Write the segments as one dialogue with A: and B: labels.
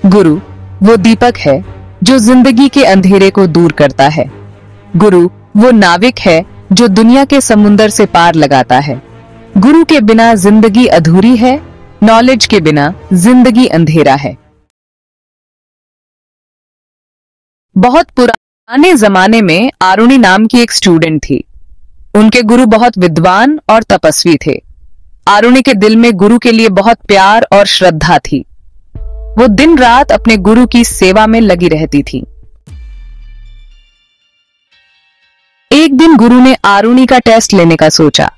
A: गुरु वो दीपक है जो जिंदगी के अंधेरे को दूर करता है। गुरु वो नाविक है जो दुनिया के समुंदर से पार लगाता है। गुरु के बिना जिंदगी अधूरी है, नॉलेज के बिना जिंदगी अंधेरा है। बहुत पुराने जमाने में आरुणि नाम की एक स्टूडेंट थी। उनके गुरु बहुत विद्वान और तपस्वी थे। आरुणि के दिल में गुरु के लिए बहुत प्यार और श्रद्धा थी। वो दिन रात अपने गुरु की सेवा में लगी रहती थी। एक दिन गुरु ने आरुणि का टेस्ट लेने का सोचा।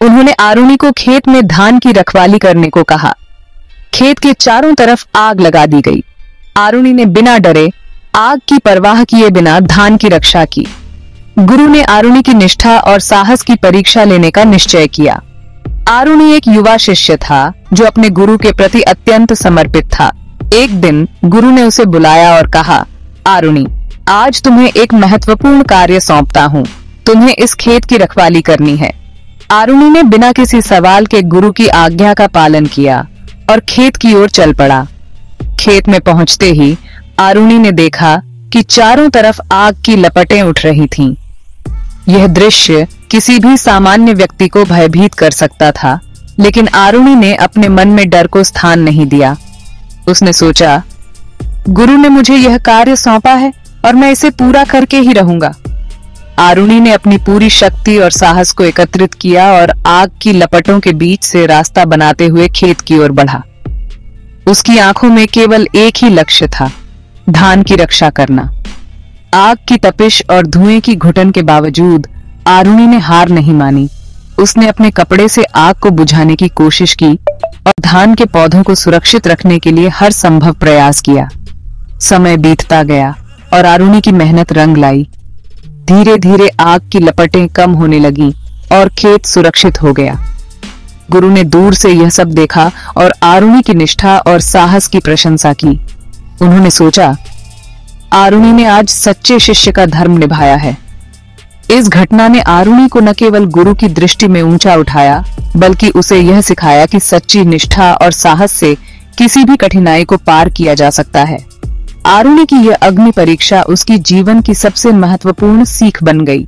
A: उन्होंने आरुणि को खेत में धान की रखवाली करने को कहा। खेत के चारों तरफ आग लगा दी गई। आरुणि ने बिना डरे, आग की परवाह किए बिना धान की रक्षा की। गुरु ने आरुणि की निष्ठा और साहस की परीक्षा लेने का निश्चय किया। आरुणि एक युवा शिष्य था जो अपने गुरु के प्रति अत्यंत समर्पित था। एक दिन गुरु ने उसे बुलाया और कहा, आरुणि, आज तुम्हें एक महत्वपूर्ण कार्य सौंपता हूँ। तुम्हें इस खेत की रखवाली करनी है। आरुणि ने बिना किसी सवाल के गुरु की आज्ञा का पालन किया और खेत की ओर चल पड़ा। खेत में पहुंचते ही आरुणि ने देखा कि चारों तरफ आग की लपटें उठ रही थीं। यह दृश्य किसी भी सामान्य व्यक्ति को भयभीत कर सकता था, लेकिन आरुणि ने अपने मन में डर को स्थान नहीं दिया। उसने सोचा, गुरु ने मुझे यह कार्य सौंपा है और मैं इसे पूरा करके ही रहूंगा। आरुणि ने अपनी पूरी शक्ति और साहस को एकत्रित किया और आग की लपटों के बीच से रास्ता बनाते हुए खेत की ओर बढ़ा। उसकी आंखों में केवल एक ही लक्ष्य था, धान की रक्षा करना। आग की तपिश और धुएं की घुटन के बावजूद आरुणि ने हार नहीं मानी। उसने अपने कपड़े से आग को बुझाने की कोशिश की और धान के पौधों को सुरक्षित रखने के लिए हर संभव प्रयास किया। समय बीतता गया और आरुणि की मेहनत रंग लाई। धीरे धीरे आग की लपटें कम होने लगीं और खेत सुरक्षित हो गया। गुरु ने दूर से यह सब देखा और आरुणि की निष्ठा और साहस की प्रशंसा की। उन्होंने सोचा, आरुणि ने आज सच्चे शिष्य का धर्म निभाया है। इस घटना ने आरुणि को न केवल गुरु की दृष्टि में ऊंचा उठाया, बल्कि उसे यह सिखाया कि सच्ची निष्ठा और साहस से किसी भी कठिनाई को पार किया जा सकता है। आरुणि की यह अग्नि परीक्षा उसकी जीवन की सबसे महत्वपूर्ण सीख बन गई।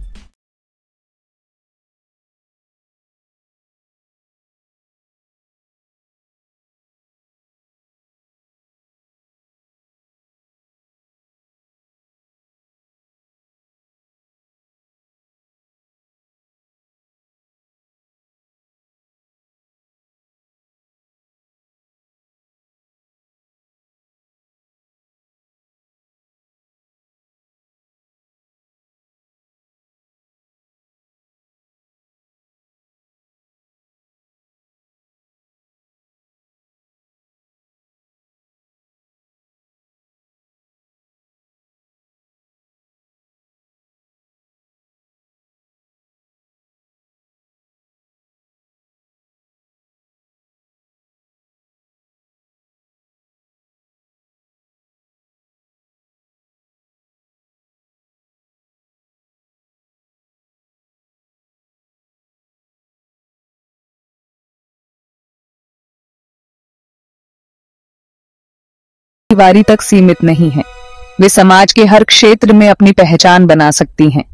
A: दीवारी तक सीमित नहीं है। वे समाज के हर क्षेत्र में अपनी पहचान बना सकती हैं।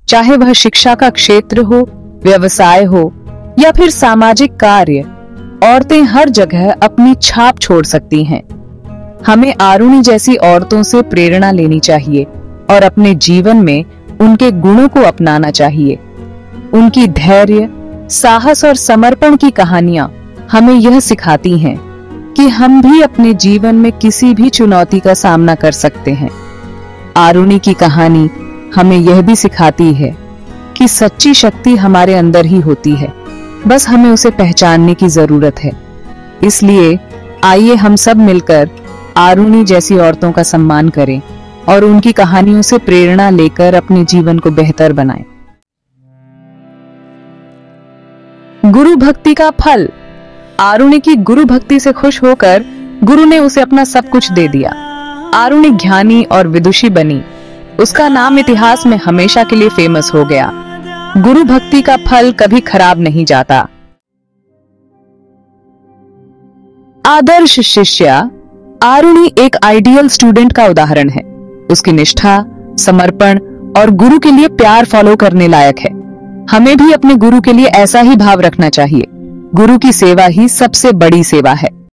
A: चाहे वह शिक्षा का क्षेत्र हो, व्यवसाय हो या फिर सामाजिक कार्य, औरतें हर जगह अपनी छाप छोड़ सकती हैं। हमें आरुणि जैसी औरतों से प्रेरणा लेनी चाहिए और अपने जीवन में उनके गुणों को अपनाना चाहिए। उनकी धैर्य, साहस और समर्पण की कहानियां हमें यह सिखाती हैं कि हम भी अपने जीवन में किसी भी चुनौती का सामना कर सकते हैं। आरुणि की कहानी हमें यह भी सिखाती है कि सच्ची शक्ति हमारे अंदर ही होती है, बस हमें उसे पहचानने की जरूरत है। इसलिए आइए हम सब मिलकर आरुणि जैसी औरतों का सम्मान करें और उनकी कहानियों से प्रेरणा लेकर अपने जीवन को बेहतर बनाएं। गुरु भक्ति का फल। आरुणि की गुरु भक्ति से खुश होकर गुरु ने उसे अपना सब कुछ दे दिया। आरुणि ज्ञानी और विदुषी बनी। उसका नाम इतिहास में हमेशा के लिए फेमस हो गया। गुरु भक्ति का फल कभी खराब नहीं जाता। आदर्श शिष्य। आरुणि एक आइडियल स्टूडेंट का उदाहरण है। उसकी निष्ठा, समर्पण और गुरु के लिए प्यार फॉलो करने लायक है। हमें भी अपने गुरु के लिए ऐसा ही भाव रखना चाहिए। गुरु की सेवा ही सबसे बड़ी सेवा है।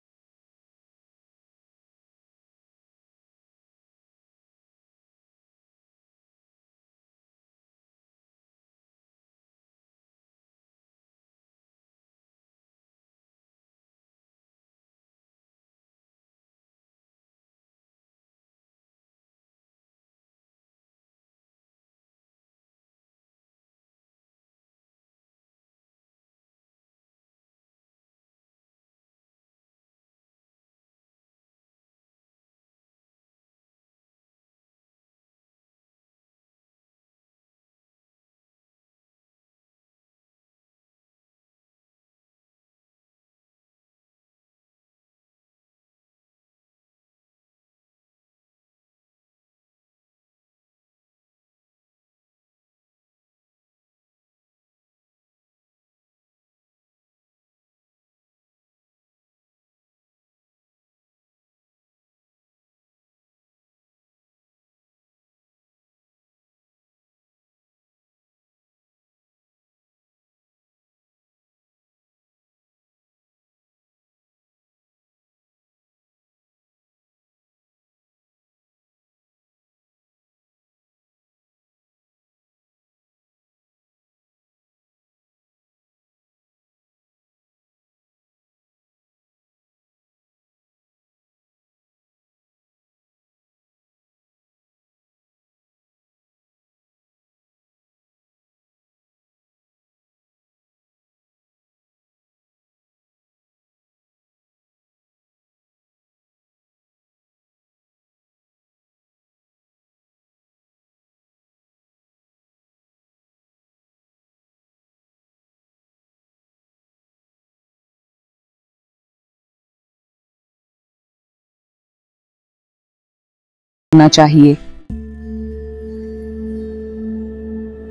A: होना चाहिए।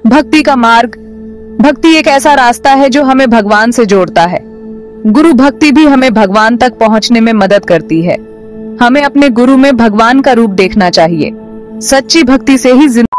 A: भक्ति का मार्ग। भक्ति एक ऐसा रास्ता है जो हमें भगवान से जोड़ता है। गुरु भक्ति भी हमें भगवान तक पहुंचने में मदद करती है। हमें अपने गुरु में भगवान का रूप देखना चाहिए। सच्ची भक्ति से ही जिंदगी